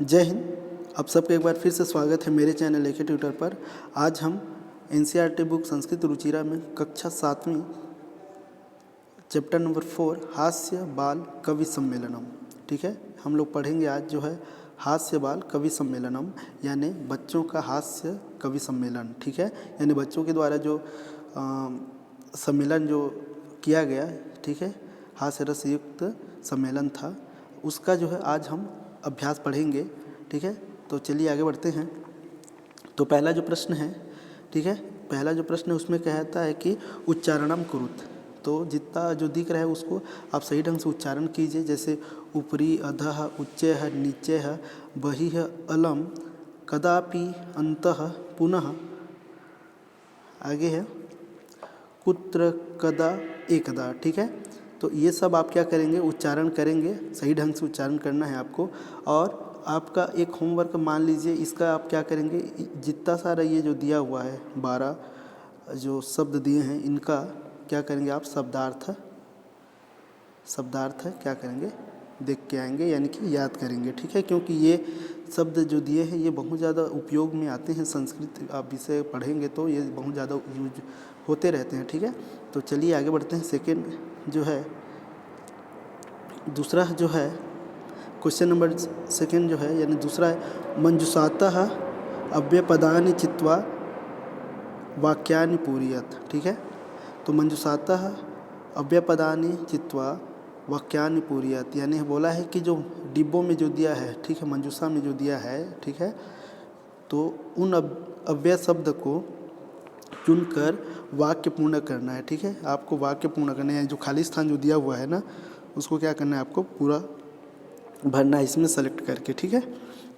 जय हिंद। आप सबका एक बार फिर से स्वागत है मेरे चैनल एके ट्यूटर पर। आज हम एनसीईआरटी बुक संस्कृत रुचिरा में कक्षा 7वीं चैप्टर नंबर 4 हास्य बाल कवि सम्मेलनम, ठीक है, हम लोग पढ़ेंगे आज जो है हास्य बाल कवि सम्मेलनम, यानी बच्चों का हास्य कवि सम्मेलन, ठीक है, यानी बच्चों के द्वारा जो सम्मेलन जो किया गया, ठीक है, हास्य रस युक्त सम्मेलन था, उसका जो है आज हम अभ्यास पढ़ेंगे, ठीक है। तो चलिए आगे बढ़ते हैं। तो पहला जो प्रश्न है, ठीक है, पहला जो प्रश्न है उसमें कहता है कि उच्चारणम कुरुत। तो जितना जो दिख रहा है उसको आप सही ढंग से उच्चारण कीजिए, जैसे ऊपरी, अधः, उच्चैः, नीचैः, बहिः, अलम, कदापि, अंतः, पुनः, आगे है कुत्र, कदा, एकदा, ठीक है। तो ये सब आप क्या करेंगे, उच्चारण करेंगे, सही ढंग से उच्चारण करना है आपको। और आपका एक होमवर्क मान लीजिए, इसका आप क्या करेंगे, जितना सारा ये जो दिया हुआ है 12 जो शब्द दिए हैं, इनका क्या करेंगे आप शब्दार्थ क्या करेंगे, देख के आएंगे, यानी कि याद करेंगे, ठीक है। क्योंकि ये शब्द जो दिए हैं ये बहुत ज़्यादा उपयोग में आते हैं, संस्कृत आप विषय पढ़ेंगे तो ये बहुत ज़्यादा यूज होते रहते हैं, ठीक है। तो चलिए आगे बढ़ते हैं। सेकेंड जो है, दूसरा जो है क्वेश्चन नंबर सेकेंड जो है, यानी दूसरा है मंजुषातः अव्यपदानि चित्वा वाक्यानि पूरयत, ठीक है। तो मंजुषातः अव्यपदानि चित्वा वाक्यानि पूरयत, यानी बोला है कि जो डिब्बों में जो दिया है, ठीक है, मंजूषा में जो दिया है, ठीक है, तो उन अव्यय शब्द को चुनकर वाक्य पूर्ण करना है, ठीक है। आपको वाक्य पूर्ण करना है, जो खाली स्थान जो दिया हुआ है ना, उसको क्या करना है, आपको पूरा भरना है इसमें सेलेक्ट करके, ठीक है।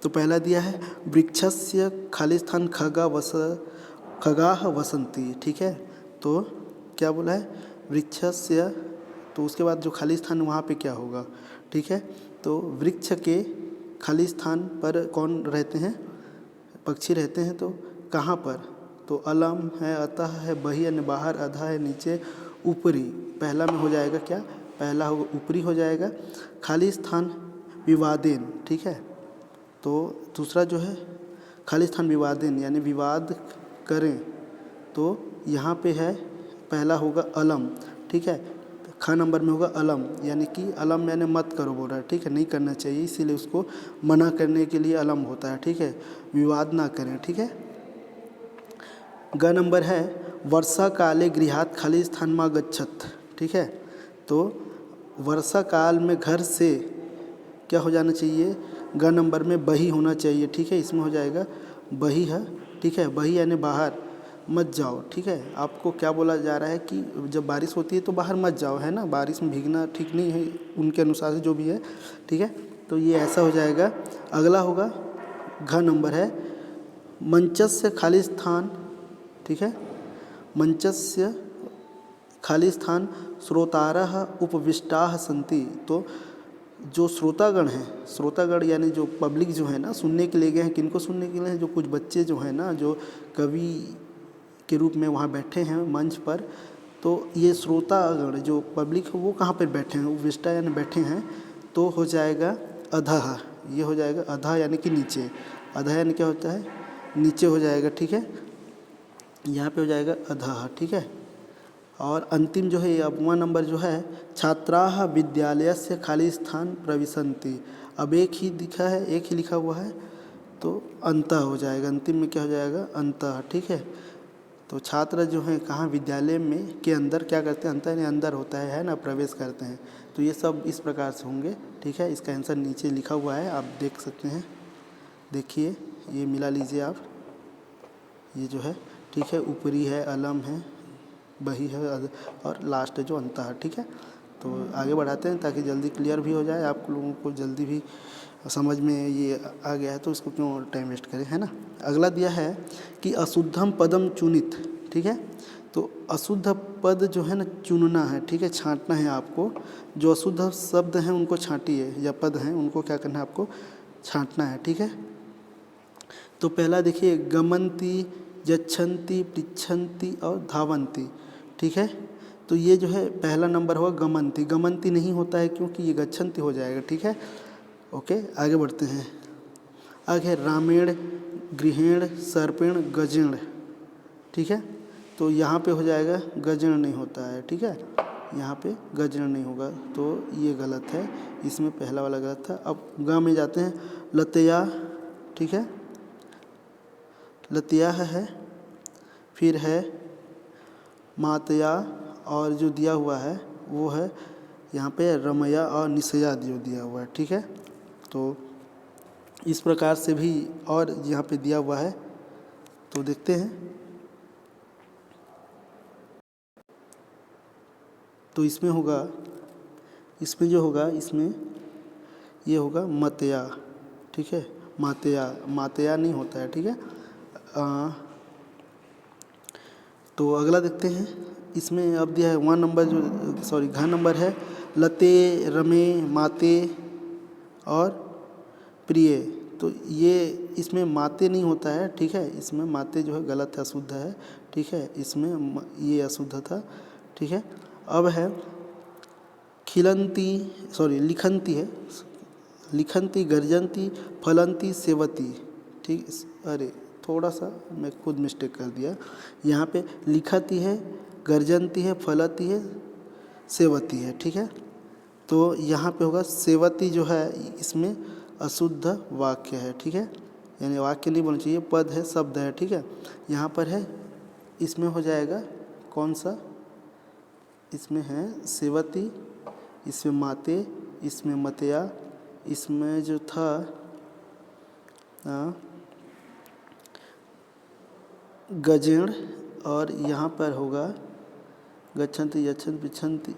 तो पहला दिया है वृक्षस्य खाली स्थान खगाह वसंती, ठीक है। तो क्या बोला है, वृक्षस्य, तो उसके बाद जो खाली स्थान वहाँ पे क्या होगा, ठीक है। तो वृक्ष के खाली स्थान पर कौन रहते हैं, पक्षी रहते हैं, तो कहाँ पर, तो अलम है, अतः है, बही यानी बाहर, अधा है नीचे, ऊपरी, पहला में हो जाएगा क्या, पहला होगा ऊपरी हो जाएगा, खाली स्थान विवादेन, ठीक है। तो दूसरा जो है खाली स्थान विवादेन यानी विवाद करें, तो यहाँ पे है पहला होगा अलम, ठीक है, ख नंबर में होगा अलम, यानी कि अलम यानी मत करो बोल रहा है, ठीक है, नहीं करना चाहिए, इसीलिए उसको मना करने के लिए अलम होता है, ठीक है, विवाद ना करें, ठीक है। ग नंबर है वर्षा काले गृहात खाली स्थान मा गच्छत, ठीक है। तो वर्षा काल में घर से क्या हो जाना चाहिए, ग नंबर में बही होना चाहिए, ठीक है, इसमें हो जाएगा बही है, ठीक है, बही यानी बाहर मत जाओ, ठीक है। आपको क्या बोला जा रहा है कि जब बारिश होती है तो बाहर मत जाओ, है ना, बारिश में भीगना ठीक नहीं है उनके अनुसार से जो भी है, ठीक है। तो ये ऐसा हो जाएगा। अगला होगा घ नंबर है मंचस्य खाली स्थान, ठीक है, मंचस्य खाली स्थान श्रोतारः उपविष्टाः सन्ति। तो जो श्रोतागण हैं, श्रोतागण यानी जो पब्लिक जो है ना, सुनने के लिए गए हैं, किनको सुनने के लिए हैं, जो कुछ बच्चे जो हैं ना, जो कवि के रूप में वहाँ बैठे हैं मंच पर, तो ये श्रोतागण जो पब्लिक है वो कहाँ पर बैठे हैं, उपविष्टा यानी बैठे हैं, तो हो जाएगा अधः, ये हो जाएगा अधः यानी कि नीचे, अधः यानी क्या होता है, नीचे हो जाएगा, ठीक है, यहाँ पे हो जाएगा अधः, ठीक है। और अंतिम जो है अगवा नंबर जो है छात्राः विद्यालयस्य खाली स्थान प्रविशन्ति, अब एक ही दिखा है, एक ही लिखा हुआ है, तो अंतः हो जाएगा, अंतिम में क्या हो जाएगा, अंतः, ठीक है। तो छात्र जो हैं कहाँ, विद्यालय में के अंदर क्या करते हैं, अंतः यानी अंदर होता है ना, प्रवेश करते हैं। तो ये सब इस प्रकार से होंगे, ठीक है। इसका आंसर नीचे लिखा हुआ है, आप देख सकते हैं, देखिए, ये मिला लीजिए आप, ये जो है, ठीक है, ऊपरी है, अलम है, बही है, और लास्ट है जो अंत है, ठीक है। तो आगे बढ़ाते हैं ताकि जल्दी क्लियर भी हो जाए, आप लोगों को जल्दी भी समझ में ये आ गया है, तो इसको क्यों टाइम वेस्ट करें, है ना। अगला दिया है कि अशुद्धम पदम चुनित, ठीक है। तो अशुद्ध पद जो है ना चुनना है, ठीक है, छांटना है आपको, जो अशुद्ध शब्द हैं उनको छांटिए, या पद हैं उनको क्या करना है, आपको छांटना है, ठीक है। तो पहला देखिए गमंती, यच्छन्ति, पृच्छन्ति और धावन्ति, ठीक है। तो ये जो है पहला नंबर होगा गमंती, गमंती नहीं होता है क्योंकि ये गच्छन्ति हो जाएगा, ठीक है। ओके, आगे बढ़ते हैं। आगे रामेण गृहेण सर्पेण गजेण, ठीक है। तो यहाँ पे हो जाएगा गजेण नहीं होता है, ठीक है, यहाँ पे गजेण नहीं होगा, तो ये गलत है, इसमें पहला वाला गलत था। अब ग में जाते हैं, लतया, ठीक है, लतया है, फिर है मातया, और जो दिया हुआ है वो है यहाँ पे रमया और निशया जो दिया हुआ है, ठीक है। तो इस प्रकार से भी और यहाँ पे दिया हुआ है, तो देखते हैं। तो इसमें होगा, इसमें जो होगा, इसमें ये होगा मतया, ठीक है, मातया, मातया नहीं होता है, ठीक है। तो अगला देखते हैं, इसमें अब दिया है 1 नंबर जो सॉरी घ नंबर है, लते रमे माते और प्रिय। तो ये इसमें माते नहीं होता है, ठीक है, इसमें माते जो है गलत है, अशुद्ध है, ठीक है, इसमें ये अशुद्ध था, ठीक है। अब है खिलंती, सॉरी लिखंती है, लिखंती गर्जंती फलंती सेवती, ठीक, अरे थोड़ा सा मैं खुद मिस्टेक कर दिया, यहाँ पे लिखती है, गर्जंती है, फलती है, सेवती है, ठीक है। तो यहाँ पे होगा सेवती जो है, इसमें अशुद्ध वाक्य है, ठीक है, यानी वाक्य नहीं बोलना चाहिए, पद है, शब्द है, ठीक है। यहाँ पर है, इसमें हो जाएगा कौन सा, इसमें है सेवती, इसमें माते, इसमें मतया, इसमें जो था गजेण, और यहाँ पर होगा गच्छन्ति यच्छन्ति पिच्छन्ति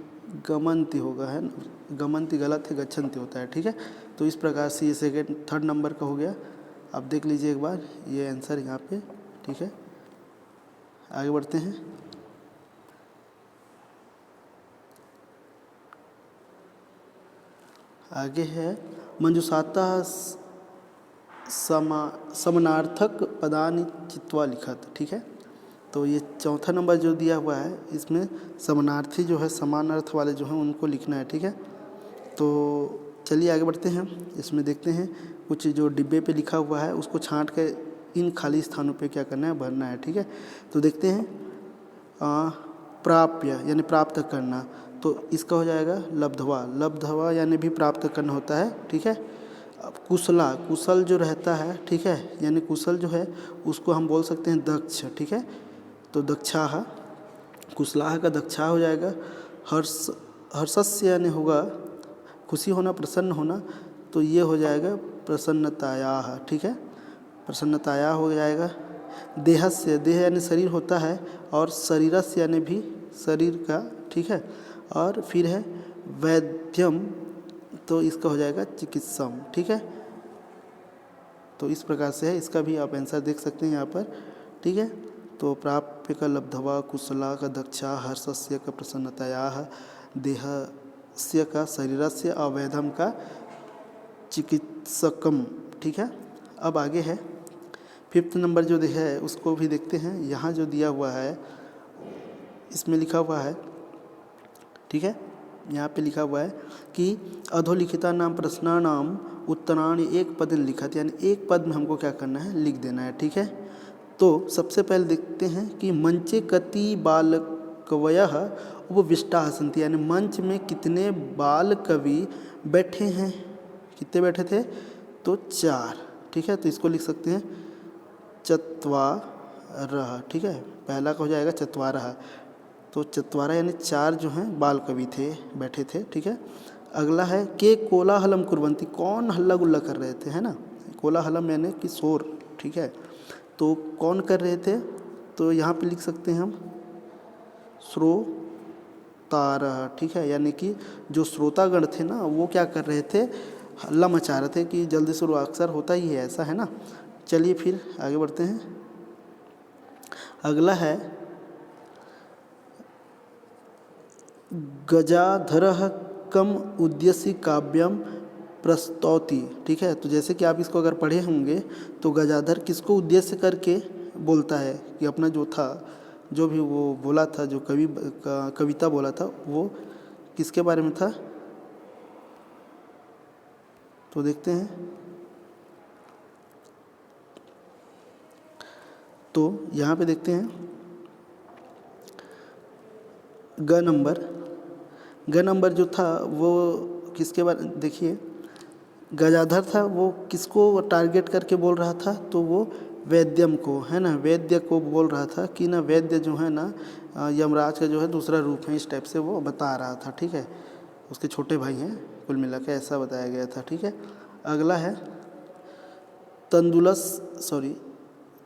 गमन्ति होगा, है ना, गमन्ति गलत है, गच्छन्ति होता है, ठीक है। तो इस प्रकार से ये थर्ड नंबर का हो गया। अब देख लीजिए एक बार ये आंसर यहाँ पे, ठीक है। आगे बढ़ते हैं, आगे है मंजुषाता समानार्थक पदानि चित्वा लिखत, ठीक है। तो ये चौथा नंबर जो दिया हुआ है, इसमें समानार्थी जो है, समान अर्थ वाले जो हैं उनको लिखना है, ठीक है। तो चलिए आगे बढ़ते हैं, इसमें देखते हैं कुछ जो डिब्बे पे लिखा हुआ है उसको छांट के इन खाली स्थानों पे क्या करना है, भरना है, ठीक है। तो देखते हैं, प्राप्य यानी प्राप्त करना, तो इसका हो जाएगा लब्धवा, लब्धवा यानी भी प्राप्त करना होता है, ठीक है। अब कुशला, कुशल जो रहता है, ठीक है, यानी कुशल जो है उसको हम बोल सकते हैं दक्ष, ठीक है। तो दक्षाह, कुशलाह का दक्षा हो जाएगा। हर्षस्य यानी होगा खुशी होना, प्रसन्न होना, तो ये हो जाएगा प्रसन्नतायाः, ठीक है, प्रसन्नताया हो जाएगा। देहस्य, देह यानी शरीर होता है, और शरीरस्य यानी भी शरीर का, ठीक है। और फिर है वैद्यम, तो इसका हो जाएगा चिकित्सम, ठीक है। तो इस प्रकार से है, इसका भी आप आंसर देख सकते हैं यहाँ पर, ठीक है। तो प्राप्य का लब्धवा, कुशला का दक्षा, हर्षस्य का प्रसन्नतायाः, देहस्य का शरीरस्य, अवैधम का चिकित्सकम, ठीक है। अब आगे है 5th नंबर जो है उसको भी देखते हैं। यहाँ जो दिया हुआ है इसमें लिखा हुआ है, ठीक है, यहाँ पे लिखा हुआ है कि अधोलिखिता नाम प्रश्नानाम उत्तराणि एक पद लिखत, यानी एक पद में हमको क्या करना है, लिख देना है, ठीक है। तो सबसे पहले देखते हैं कि मंचे कति बाल कवयः उपविष्टाः सन्ति, यानी मंच में कितने बाल कवि बैठे हैं, कितने बैठे थे, तो 4, ठीक है। तो इसको लिख सकते हैं चत्वारः, ठीक है, पहला का हो जाएगा चत्वारः, तो चत्वारः यानी 4 जो हैं बाल कवि थे, बैठे थे, ठीक है। अगला है के कोलाहलम कुर्वन्ति, कौन हल्ला गुल्ला कर रहे थे, है ना, कोलाहलम यानी कि शोर, ठीक है। तो कौन कर रहे थे, तो यहाँ पे लिख सकते हैं हम श्रोतारः, ठीक है, यानी कि जो श्रोतागण थे ना वो क्या कर रहे थे, हल्ला मचा रहे थे कि जल्दी शुरू, अक्सर होता ही है ऐसा, है ना। चलिए फिर आगे बढ़ते हैं। अगला है गजाधरः कम उद्देश्य काव्यम प्रस्तौति, ठीक है। तो जैसे कि आप इसको अगर पढ़े होंगे तो गजाधर किसको उद्देश्य करके बोलता है कि अपना जो था, जो भी वो बोला था, जो कविता बोला था, वो किसके बारे में था, तो देखते हैं। तो यहाँ पे देखते हैं ग नंबर जो था वो किसके बारे देखिए, गजाधर था, वो किसको टारगेट करके बोल रहा था, तो वो वैद्यम को, है ना, वैद्य को बोल रहा था कि ना वैद्य जो है ना यमराज का जो है दूसरा रूप है, इस टाइप से वो बता रहा था, ठीक है। उसके छोटे भाई हैं, कुल मिला के ऐसा बताया गया था, ठीक है। अगला है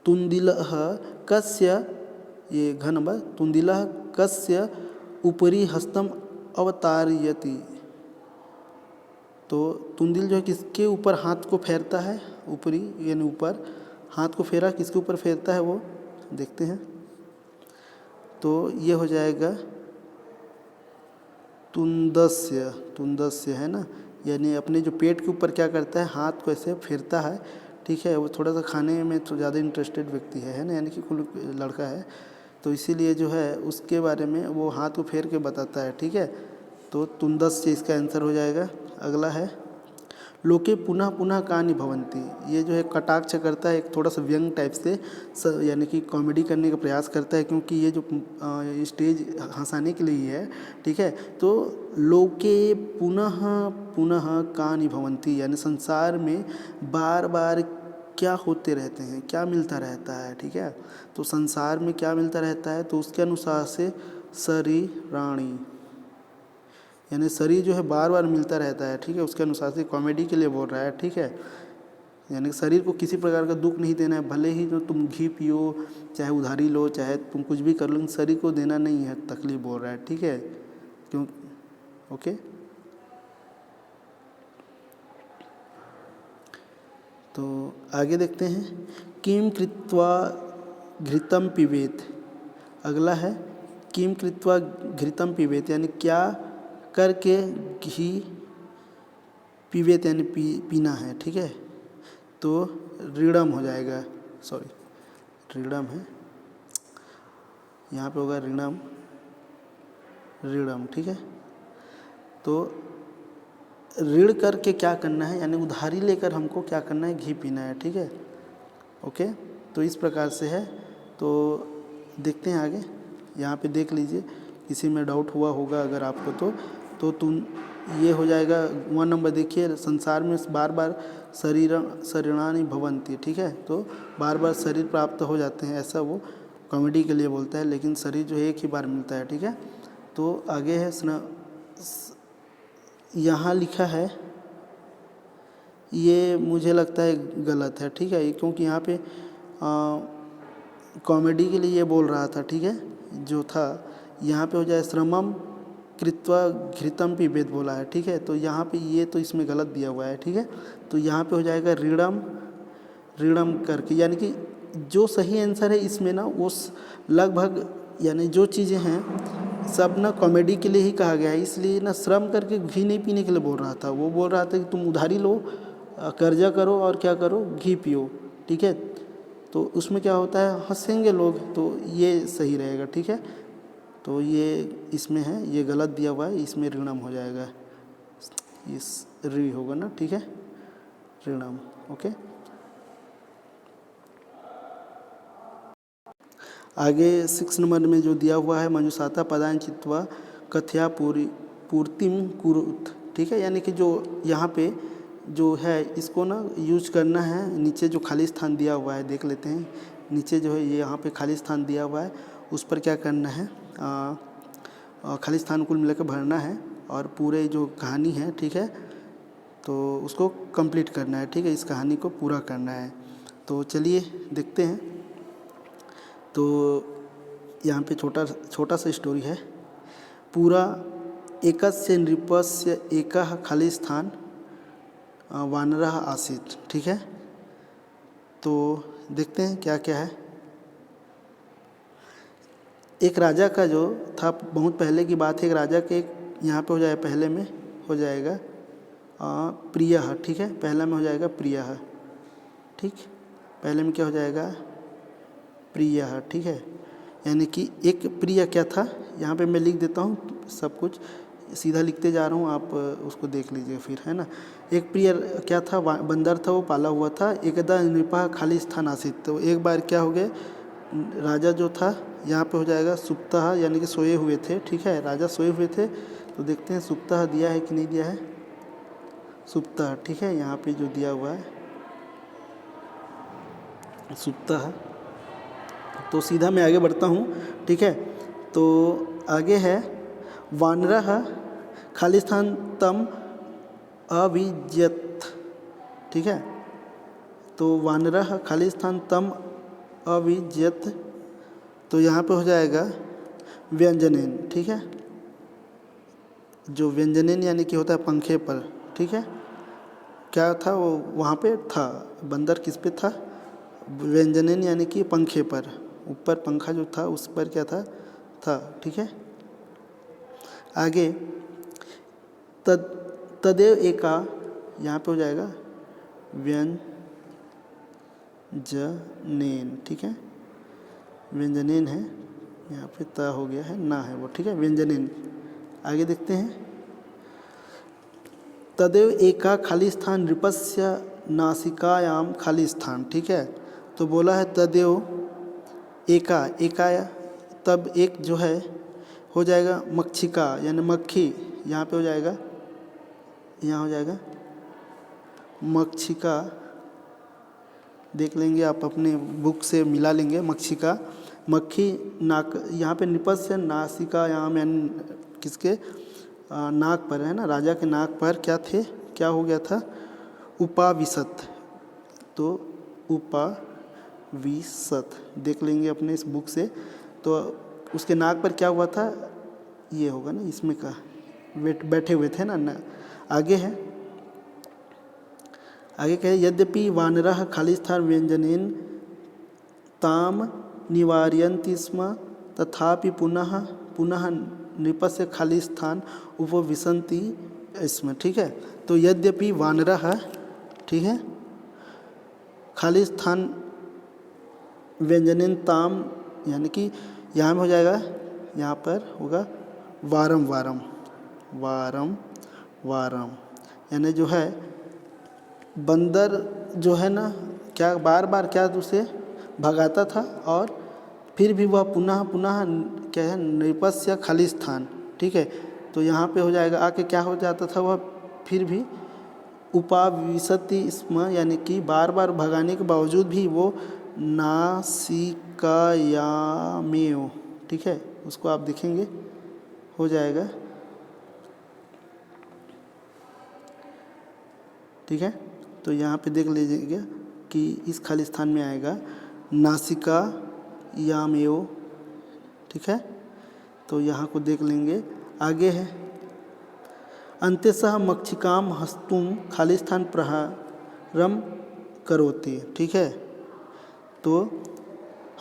तुंदिलः कस्य, ये घ नंबर, तुंदिलः कस्य उपरि हस्तम अवतारयति। तो तुंदिल जो है किसके ऊपर हाथ को फेरता है, ऊपरी यानी ऊपर हाथ को फेरा, किसके ऊपर फेरता है वो देखते हैं। तो ये हो जाएगा तुंदस्य है ना, यानी अपने जो पेट के ऊपर क्या करता है, हाथ को ऐसे फेरता है, ठीक है। वो थोड़ा सा खाने में तो ज़्यादा इंटरेस्टेड व्यक्ति है ना, यानी कि कुल लड़का है, तो इसीलिए जो है उसके बारे में वो हाथ को फेर के बताता है, ठीक है। तो तुंदस्य इसका आंसर हो जाएगा। अगला है लोके पुनः पुनः कहानी भवंती। ये जो है कटाक्ष करता है, एक थोड़ा सा व्यंग टाइप से यानी कि कॉमेडी करने का प्रयास करता है, क्योंकि ये जो स्टेज हंसाने के लिए ही है, ठीक है। तो लोके पुनः पुनः कहानी भवंती, यानी संसार में बार बार क्या होते रहते हैं, क्या मिलता रहता है, ठीक है। तो संसार में क्या मिलता रहता है, तो उसके अनुसार से शरीराणि, यानी शरीर जो है बार बार मिलता रहता है, ठीक है। उसके अनुसार से कॉमेडी के लिए बोल रहा है, ठीक है। यानी शरीर को किसी प्रकार का दुख नहीं देना है, भले ही जो तुम घी पियो, चाहे उधारी लो, चाहे तुम कुछ भी कर लो, शरीर को देना नहीं है तकलीफ, बोल रहा है, ठीक है। क्यों, ओके। तो आगे देखते हैं किम कृत्वा घृतम पिबेत। अगला है किम कृत्वा घृतम पिबेत, यानी क्या करके घी पिबेत, यानी पीना है, ठीक है। तो ऋणम हो जाएगा, ऋणम है, यहाँ पे होगा ऋणम, ठीक है। तो ऋण करके क्या करना है, यानी उधारी लेकर हमको क्या करना है, घी पीना है, ठीक है, ओके। तो इस प्रकार से है। तो देखते हैं आगे, यहाँ पे देख लीजिए, किसी में डाउट हुआ होगा अगर आपको, तो तुम ये हो जाएगा 1 नंबर। देखिए संसार में बार बार शरीराणि भवन्ति, ठीक है। तो बार बार शरीर प्राप्त हो जाते हैं, ऐसा वो कॉमेडी के लिए बोलता है, लेकिन शरीर जो है एक ही बार मिलता है, ठीक है। तो आगे है यहाँ लिखा है, ये मुझे लगता है गलत है, ठीक है, क्योंकि यहाँ पे कॉमेडी के लिए ये बोल रहा था, ठीक है, जो था यहाँ पे हो जाए श्रमम कृत्वा घृतम पिबेत बोला है, ठीक है। तो यहाँ पे ये तो इसमें गलत दिया हुआ है, ठीक है। तो यहाँ पे हो जाएगा ऋणम करके, यानी कि जो सही आंसर है इसमें ना वो लगभग, यानी जो चीज़ें हैं सब ना कॉमेडी के लिए ही कहा गया है, इसलिए ना श्रम करके घी नहीं पीने के लिए बोल रहा था। वो बोल रहा था कि तुम उधारी लो, कर्जा करो और क्या करो, घी पियो, ठीक है। तो उसमें क्या होता है, हंसेंगे लोग, तो ये सही रहेगा, ठीक है। तो ये इसमें है, ये गलत दिया हुआ है, इसमें ऋणम हो जाएगा, इस ऋ होगा ना, ठीक है, ऋणम, ओके। आगे 6 नंबर में जो दिया हुआ है मंजुषाता पदान चित्वा कथया पूर्तिम कुरुत, ठीक है। यानी कि जो यहाँ पे जो है इसको ना यूज करना है, नीचे जो खाली स्थान दिया हुआ है देख लेते हैं। नीचे जो है ये यहाँ पे खाली स्थान दिया हुआ है, उस पर क्या करना है, खाली स्थान कुल मिलाकर भरना है और पूरे जो कहानी है, ठीक है, तो उसको कंप्लीट करना है, ठीक है, इस कहानी को पूरा करना है। तो चलिए देखते हैं। तो यहाँ पे छोटा सा स्टोरी है। पूरा एकस्य नृपस्य एकः खाली स्थान वानरः आसीत्, ठीक है। तो देखते हैं क्या क्या है। एक राजा का जो था, बहुत पहले की बात है, एक राजा के यहाँ पे हो जाए, पहले में हो जाएगा प्रियः, ठीक है, पहला में हो जाएगा प्रियः, ठीक, पहले में क्या हो जाएगा, प्रियः, ठीक है। यानी कि एक प्रिय क्या था, यहाँ पे मैं लिख देता हूँ, सब कुछ सीधा लिखते जा रहा हूँ, आप उसको देख लीजिए फिर, है ना। एक प्रिय क्या था, बंदर था, वो पाला हुआ था। एकदा नृपः खाली स्थान आसीत्, तो एक बार क्या हो गया, राजा जो था यहाँ पे हो जाएगा सुप्तः यानी कि सोए हुए थे, ठीक है, राजा सोए हुए थे। तो देखते हैं सुप्तः दिया है कि नहीं दिया है, सुप्तः, ठीक है, यहाँ पे जो दिया हुआ है सुप्तः। तो सीधा मैं आगे बढ़ता हूँ, ठीक है। तो आगे है वानरः खालिस्थान तम अविज्यत, ठीक है। तो वानरः खालिस्थान तम अविज्यत, तो यहाँ पे हो जाएगा व्यंजनेन, ठीक है। जो व्यंजनेन यानी कि होता है पंखे पर, ठीक है। क्या था वो वहाँ पे था, बंदर किस पे था, व्यंजनेन यानी कि पंखे पर, ऊपर पंखा जो था उस पर क्या था, ठीक है। आगे तदेव एका, यहाँ पे हो जाएगा व्यंजनेन, ठीक है, व्यंजनेन है, यहाँ पे त हो गया है, ना है वो, ठीक है, व्यंजनेन। आगे देखते हैं तदेव एका खाली स्थान नृपस्य नासिकायाम खाली स्थान, ठीक है। तो बोला है तदेव एका, एका तब एक जो है हो जाएगा मक्षिका यानी मक्खी, यहाँ पे हो जाएगा, यहाँ हो जाएगा मक्षिका, देख लेंगे आप अपने बुक से मिला लेंगे, मक्षिका मक्खी नाक, यहाँ पे निपस्य नासिकायाम यानी किसके नाक पर है ना, राजा के नाक पर क्या थे, क्या हो गया था, उपाविशत। तो उपाविशत देख लेंगे अपने इस बुक से। तो उसके नाक पर क्या हुआ था, ये होगा ना, इसमें का बैठे हुए थे ना। आगे है, आगे क्या है, यद्यपि वानरः खालिस्थान व्यंजनेन ताम निवारयन्ति स्म तथापि पुनः पुनः नृपस्य खाली स्थान उपविशन्ति स्म, ठीक है। तो यद्यपि वानरः, ठीक है, खाली स्थान व्यंजनेन ताम यानी कि यहाँ में हो जाएगा, यहाँ पर होगा वारम वारम, वारम वारम यानी जो है बंदर जो है ना, क्या बार बार क्या उसे भगाता था और फिर भी वह पुनः पुनः क्या है नृपस्य खाली स्थान, ठीक है। तो यहाँ पे हो जाएगा आके क्या हो जाता था, वह फिर भी उपाविशति स्म यानी कि बार बार भगाने के बावजूद भी वो नासिकायामेव, ठीक है, उसको आप देखेंगे हो जाएगा, ठीक है। तो यहाँ पे देख लीजिएगा कि इस खाली स्थान में आएगा नासिका यामेव, ठीक है। तो यहाँ को देख लेंगे। आगे है अंत्यसह मक्षिकाम हस्तुम खाली स्थान प्रहारम करोति, ठीक है। तो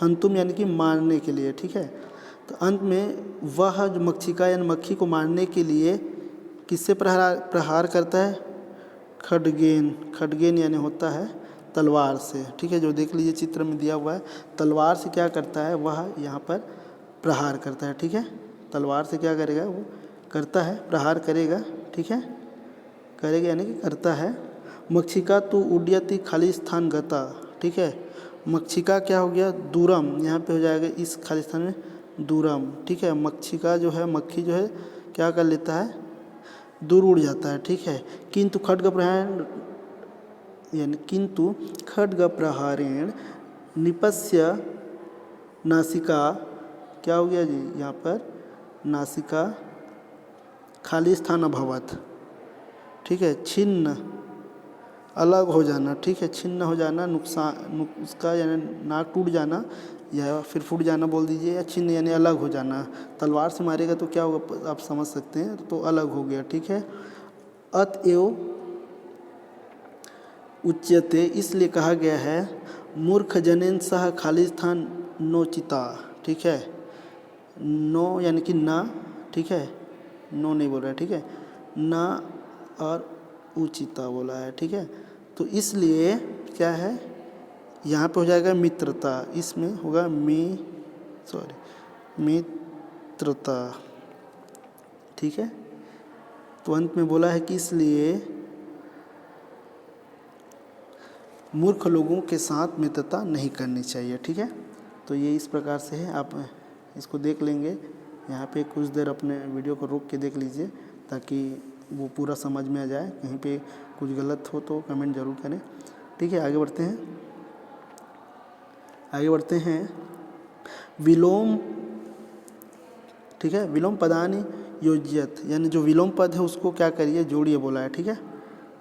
हंतुम यानी कि मारने के लिए, ठीक है। तो अंत में वह जो मक्षिका यानी मक्खी को मारने के लिए किससे प्रहार करता है, खड्गेन, खड्गेन यानी होता है तलवार से, ठीक है। जो देख लीजिए चित्र में दिया हुआ है, तलवार से क्या करता है, वह यहाँ पर प्रहार करता है, ठीक है। तलवार से क्या करेगा, वो करता है, प्रहार करेगा, ठीक है, करेगा यानी कि करता है। मक्षिका तो उड्यति खाली स्थान गता, ठीक है। मक्षिका क्या हो गया, दूरम, यहाँ पे हो जाएगा इस खाली स्थान में दूरम, ठीक है। मक्षिका जो है, मक्खी जो है क्या कर लेता है, दूर उड़ जाता है, ठीक है। किंतु खड्ग प्रहार यानी किंतु खड्ग प्रहारेण निपस्य नासिका, क्या हो गया जी, यहाँ पर नासिका खाली स्थान अभवत, ठीक है, छिन्न अलग हो जाना, ठीक है, छिन्न हो जाना, नुकसान उसका यानी नाक टूट जाना या फिर फूट जाना बोल दीजिए, या छिन्न यानी अलग हो जाना। तलवार से मारेगा तो क्या होगा आप समझ सकते हैं, तो अलग हो गया, ठीक है। अतएव उच्यते, इसलिए कहा गया है मूर्ख जनेन सह खाली स्थान नोचिता, ठीक है। नो यानी कि ना, ठीक है, नो नहीं बोल रहा है, ठीक है, ना और उचिता बोला है, ठीक है। तो इसलिए क्या है, यहाँ पे हो जाएगा मित्रता, इसमें होगा मित्रता, ठीक है। तो अंत में बोला है कि इसलिए मूर्ख लोगों के साथ मित्रता नहीं करनी चाहिए, ठीक है। तो ये इस प्रकार से है, आप इसको देख लेंगे। यहाँ पे कुछ देर अपने वीडियो को रोक के देख लीजिए ताकि वो पूरा समझ में आ जाए। कहीं पे कुछ गलत हो तो कमेंट ज़रूर करें। ठीक है, आगे बढ़ते हैं। विलोम, ठीक है, विलोम पदानि योज्यत, यानी जो विलोम पद है उसको क्या करिए, जोड़िए बोला है। ठीक है,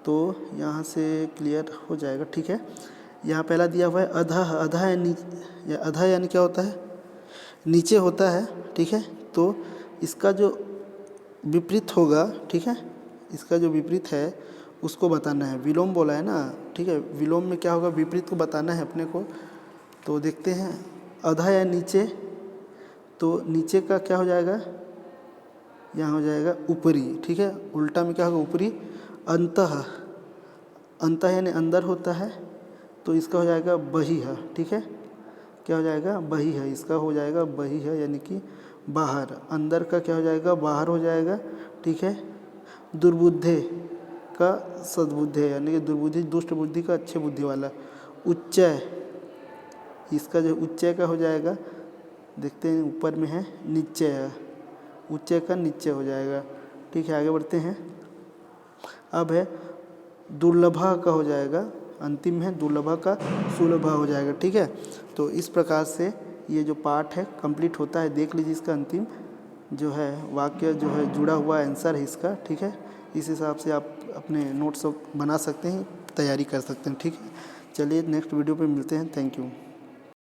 तो यहाँ से क्लियर हो जाएगा। ठीक है, यहाँ पहला दिया हुआ है अधः। अधः या अधः यानी क्या होता है, नीचे होता है। ठीक है, तो इसका जो विपरीत होगा, ठीक है, इसका जो विपरीत है उसको बताना है। विलोम बोला है ना, ठीक है, विलोम में क्या होगा, विपरीत को बताना है अपने को। तो देखते हैं, अधः या नीचे, तो नीचे का क्या हो जाएगा, यहाँ हो जाएगा ऊपरी। ठीक है, उल्टा में क्या होगा, ऊपरी। अंतः, अंतः यानी अंदर होता है, तो इसका हो जाएगा बहिः। ठीक है, क्या हो जाएगा, बहिः, इसका हो जाएगा बहिः यानी कि बाहर। अंदर का क्या हो जाएगा, बाहर हो जाएगा। ठीक है, दुर्बुद्धे का सद्बुद्धे यानी कि दुर्बुद्धि दुष्ट बुद्धि का अच्छे बुद्धि वाला। उच्चय, इसका जो उच्चय का हो जाएगा, देखते हैं ऊपर में है निश्चय, उच्चय का निश्चय हो जाएगा। ठीक है, आगे बढ़ते हैं। अब है दुर्लभा का हो जाएगा, अंतिम है दुर्लभा का सुलभा हो जाएगा। ठीक है, तो इस प्रकार से ये जो पार्ट है कंप्लीट होता है। देख लीजिए इसका अंतिम जो है वाक्य जो है जुड़ा हुआ आंसर है इसका। ठीक है, इस हिसाब से आप अपने नोट्स बना सकते हैं, तैयारी कर सकते हैं। ठीक है, चलिए नेक्स्ट वीडियो पे मिलते हैं। Thank you.